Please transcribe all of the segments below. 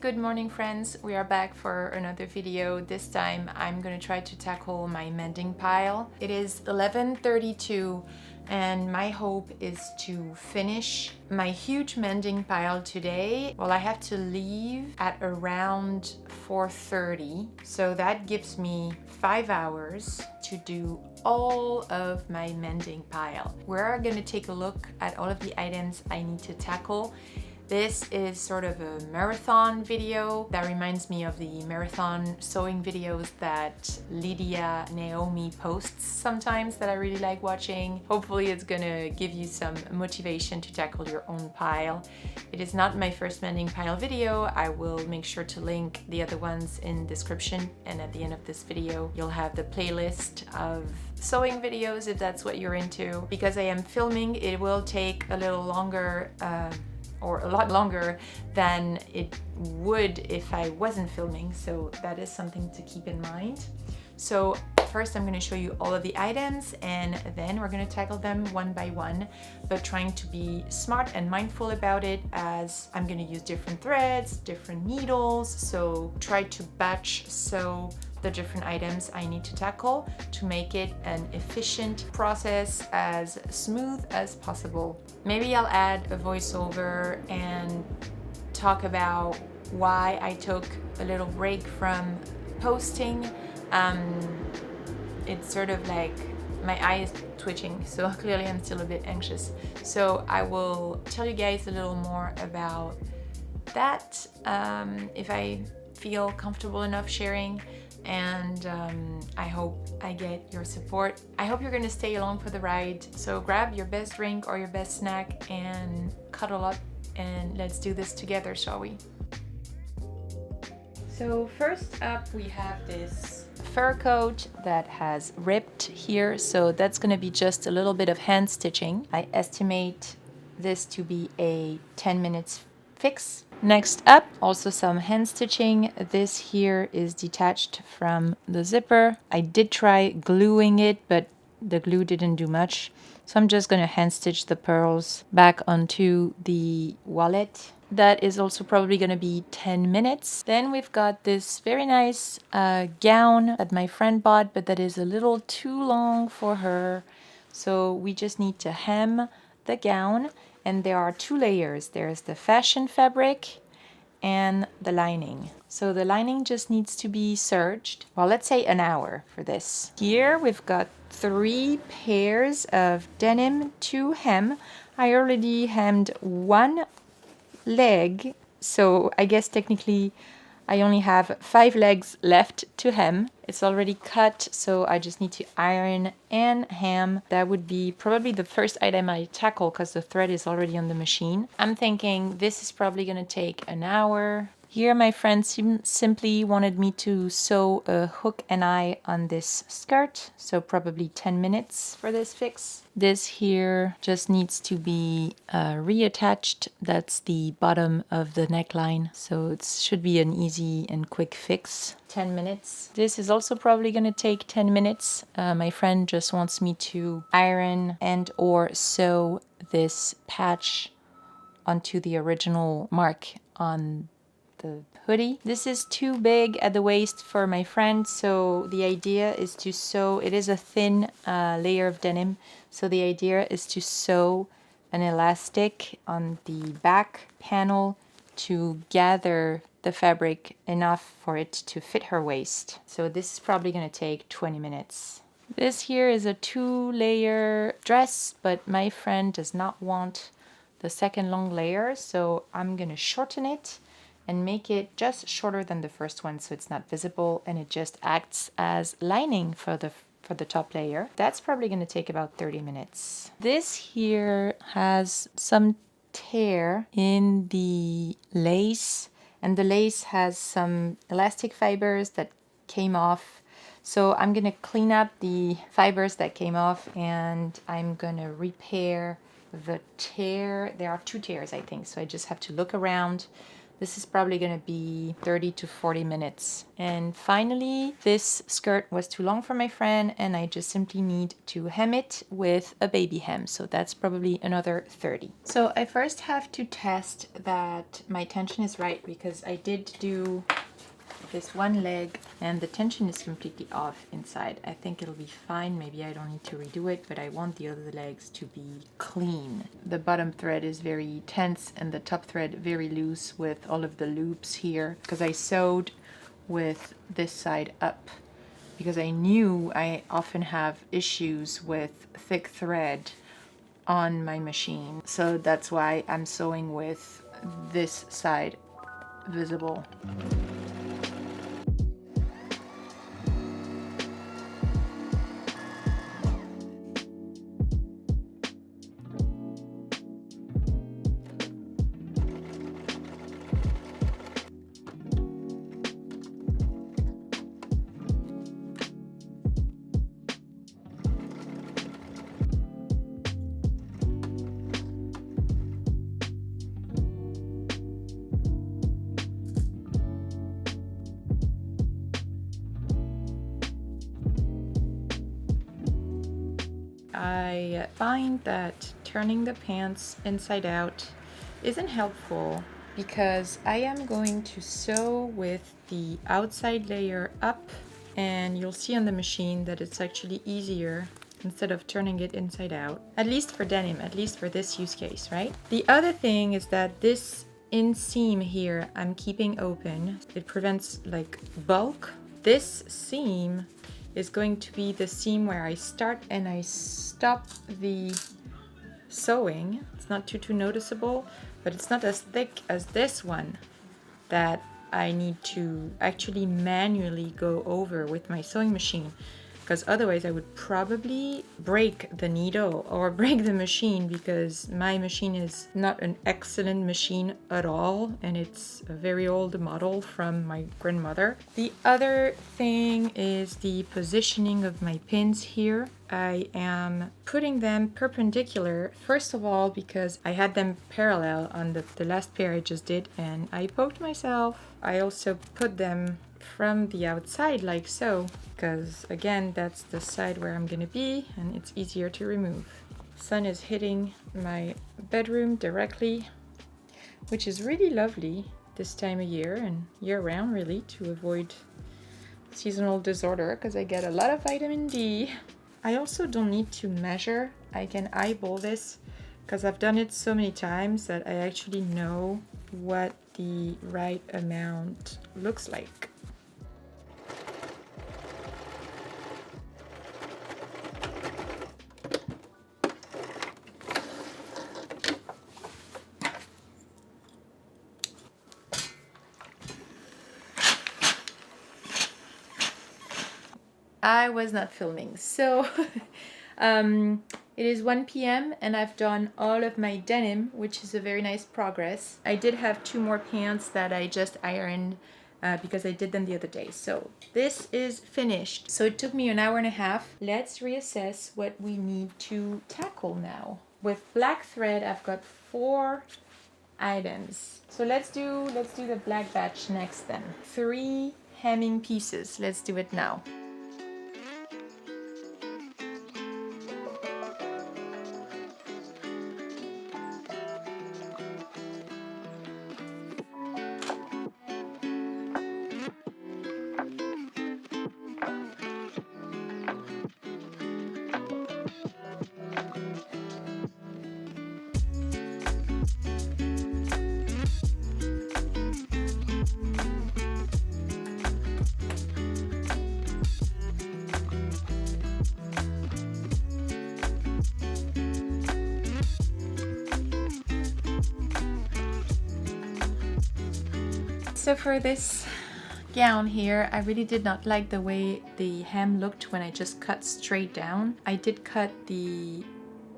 Good morning, friends. We are back for another video. This time I'm gonna try to tackle my mending pile. It is 11:32 and my hope is to finish my huge mending pile today. Well, I have to leave at around 4:30, so that gives me 5 hours to do all of my mending pile. We're gonna take a look at all of the items I need to tackle. This is sort of a marathon video that reminds me of the marathon sewing videos that Lydia Naomi posts sometimes that I really like watching. Hopefully it's gonna give you some motivation to tackle your own pile. It is not my first mending pile video. I will make sure to link the other ones in description, and at the end of this video you'll have the playlist of sewing videos if that's what you're into. Because I am filming, it will take a little longer or a lot longer than it would if I wasn't filming, so that is something to keep in mind. So first I'm going to show you all of the items and then we're going to tackle them one by one, but trying to be smart and mindful about it, as I'm going to use different threads, different needles, so try to batch sew the different items I need to tackle to make it an efficient process, as smooth as possible. Maybe I'll add a voiceover and talk about why I took a little break from posting. It's sort of like my eye is twitching, so clearly I'm still a bit anxious. So I will tell you guys a little more about that if I feel comfortable enough sharing. And I hope I get your support. I hope you're gonna stay along for the ride. So grab your best drink or your best snack and cuddle up and let's do this together, shall we? So first up we have this fur coat that has ripped here. So that's gonna be just a little bit of hand stitching. I estimate this to be a 10 minutes fix. Next up, also some hand stitching. This here is detached from the zipper. I did try gluing it, but the glue didn't do much. So I'm just gonna hand stitch the pearls back onto the wallet. That is also probably gonna be 10 minutes. Then we've got this very nice gown that my friend bought, but that is a little too long for her. So we just need to hem the gown. And there are two layers. There's the fashion fabric and the lining. So the lining just needs to be serged. Well, let's say an hour for this. Here we've got 3 pairs of denim to hem. I already hemmed one leg, so I guess technically I only have 5 legs left to hem. It's already cut, so I just need to iron and hem. That would be probably the first item I tackle because the thread is already on the machine. I'm thinking this is probably gonna take an hour. Here my friend simply wanted me to sew a hook and eye on this skirt, so probably 10 minutes for this fix. This here just needs to be reattached. That's the bottom of the neckline, so it should be an easy and quick fix. 10 minutes. This is also probably gonna take 10 minutes. My friend just wants me to iron and or sew this patch onto the original mark on the hoodie. This is too big at the waist for my friend, so the idea is to sew, it is a thin layer of denim, so the idea is to sew an elastic on the back panel to gather the fabric enough for it to fit her waist. So this is probably going to take 20 minutes. This here is a 2-layer dress, but my friend does not want the second long layer, so I'm going to shorten it and make it just shorter than the first one so it's not visible, and it just acts as lining for the top layer. That's probably going to take about 30 minutes. This here has some tear in the lace, and the lace has some elastic fibers that came off. So I'm going to clean up the fibers that came off and I'm going to repair the tear. There are 2 tears, I think, so I just have to look around This is probably gonna be 30 to 40 minutes. And finally, this skirt was too long for my friend and I just simply need to hem it with a baby hem. So that's probably another 30. So I first have to test that my tension is right because I did do this one leg and the tension is completely off inside. I think it'll be fine. Maybe I don't need to redo it, but I want the other legs to be clean. The bottom thread is very tense and the top thread very loose with all of the loops here because I sewed with this side up because I knew I often have issues with thick thread on my machine. So that's why I'm sewing with this side visible. I find that turning the pants inside out isn't helpful because I am going to sew with the outside layer up, and you'll see on the machine that it's actually easier instead of turning it inside out, at least for denim, at least for this use case, right? The other thing is that this inseam here I'm keeping open. It prevents like bulk. This seam is going to be the seam where I start and I stop the sewing. It's not too noticeable, but it's not as thick as this one that I need to actually manually go over with my sewing machine, because otherwise I would probably break the needle or break the machine, because my machine is not an excellent machine at all and it's a very old model from my grandmother. The other thing is the positioning of my pins here. I am putting them perpendicular, first of all because I had them parallel on the last pair I just did and I poked myself. I also put them from the outside like so, because again that's the side where I'm gonna be and it's easier to remove. Sun is hitting my bedroom directly, which is really lovely this time of year and year round really, to avoid seasonal disorder because I get a lot of vitamin D. I also don't need to measure. I can eyeball this because I've done it so many times that I actually know what the right amount looks like. I was not filming, so it is 1 p.m. and I've done all of my denim, which is a very nice progress. I did have 2 more pants that I just ironed because I did them the other day. So this is finished. So it took me an hour and a half. Let's reassess what we need to tackle now. With black thread, I've got 4 items. So let's do the black batch next then. 3 hemming pieces. Let's do it now. So for this gown here, I really did not like the way the hem looked when I just cut straight down. I did cut the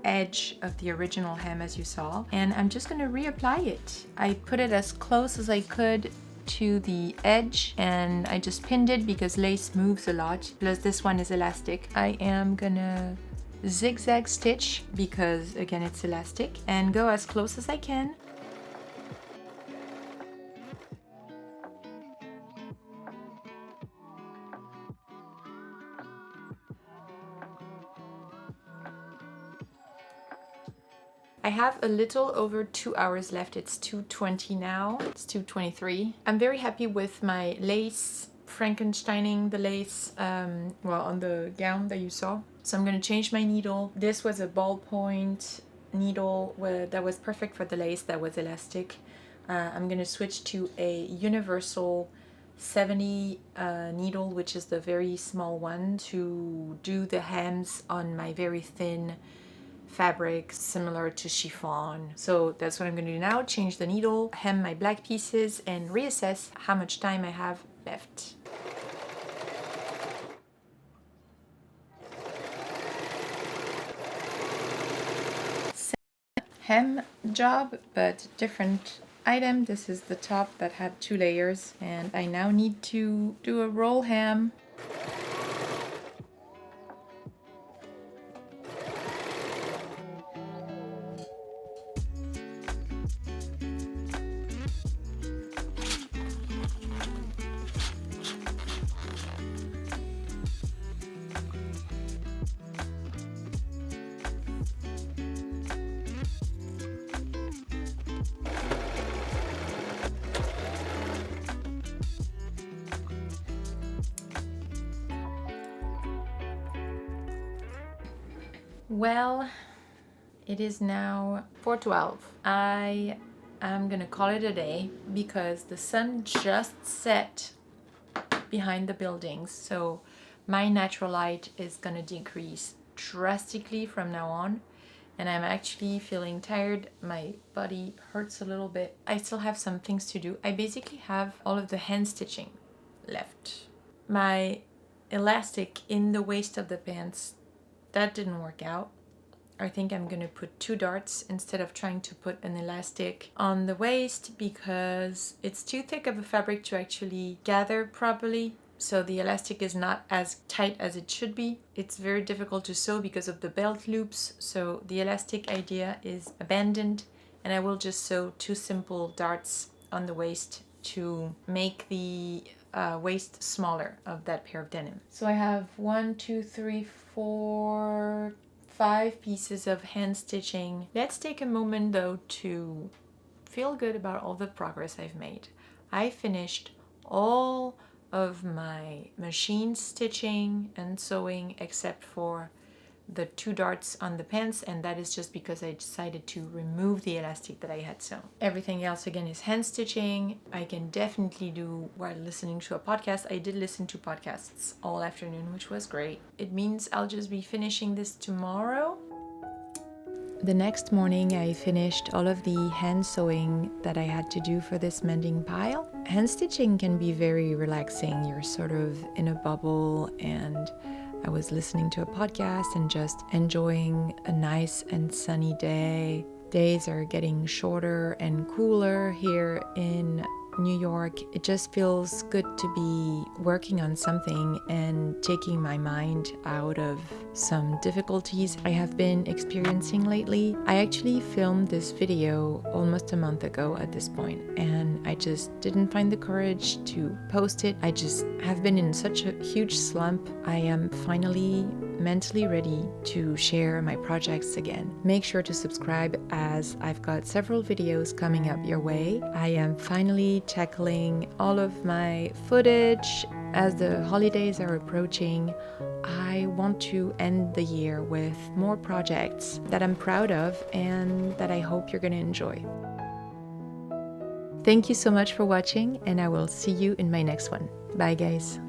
edge of the original hem as you saw, and I'm just going to reapply it. I put it as close as I could to the edge and I just pinned it because lace moves a lot, plus this one is elastic. I am gonna zigzag stitch because again it's elastic and go as close as I can. I have a little over 2 hours left. It's 2:20 now. It's 2:23. I'm very happy with my lace, Frankensteining the lace, on the gown that you saw. So I'm going to change my needle. This was a ballpoint needle that was perfect for the lace, that was elastic. I'm going to switch to a universal 70 needle, which is the very small one, to do the hems on my very thin fabric similar to chiffon. So that's what I'm going to do now, change the needle, hem my black pieces, and reassess how much time I have left. Hem job, but different item. This is the top that had 2 layers, and I now need to do a roll hem. Well, it is now 4:12. I am gonna call it a day because the sun just set behind the buildings, so my natural light is gonna decrease drastically from now on, and I'm actually feeling tired. My body hurts a little bit. I still have some things to do. I basically have all of the hand stitching left. My elastic in the waist of the pants, that didn't work out. I think I'm gonna put 2 darts instead of trying to put an elastic on the waist because it's too thick of a fabric to actually gather properly. So the elastic is not as tight as it should be. It's very difficult to sew because of the belt loops. So the elastic idea is abandoned, and I will just sew 2 simple darts on the waist to make the waist smaller of that pair of denim. So I have 1, 2, 3, 4, 5 pieces of hand stitching. Let's take a moment though to feel good about all the progress I've made. I finished all of my machine stitching and sewing except for the 2 darts on the pants, and that is just because I decided to remove the elastic that I had sewn. Everything else again is hand stitching. I can definitely do while listening to a podcast. I did listen to podcasts all afternoon, which was great. It means I'll just be finishing this tomorrow. The next morning I finished all of the hand sewing that I had to do for this mending pile. Hand stitching can be very relaxing. You're sort of in a bubble, and I was listening to a podcast and just enjoying a nice and sunny day. Days are getting shorter and cooler here in New York. It just feels good to be working on something and taking my mind out of some difficulties I have been experiencing lately. I actually filmed this video almost a month ago at this point, and I just didn't find the courage to post it. I just have been in such a huge slump. I am finally mentally ready to share my projects again. Make sure to subscribe as I've got several videos coming up your way. I am finally tackling all of my footage as the holidays are approaching. I want to end the year with more projects that I'm proud of and that I hope you're going to enjoy. Thank you so much for watching, and I will see you in my next one. Bye guys.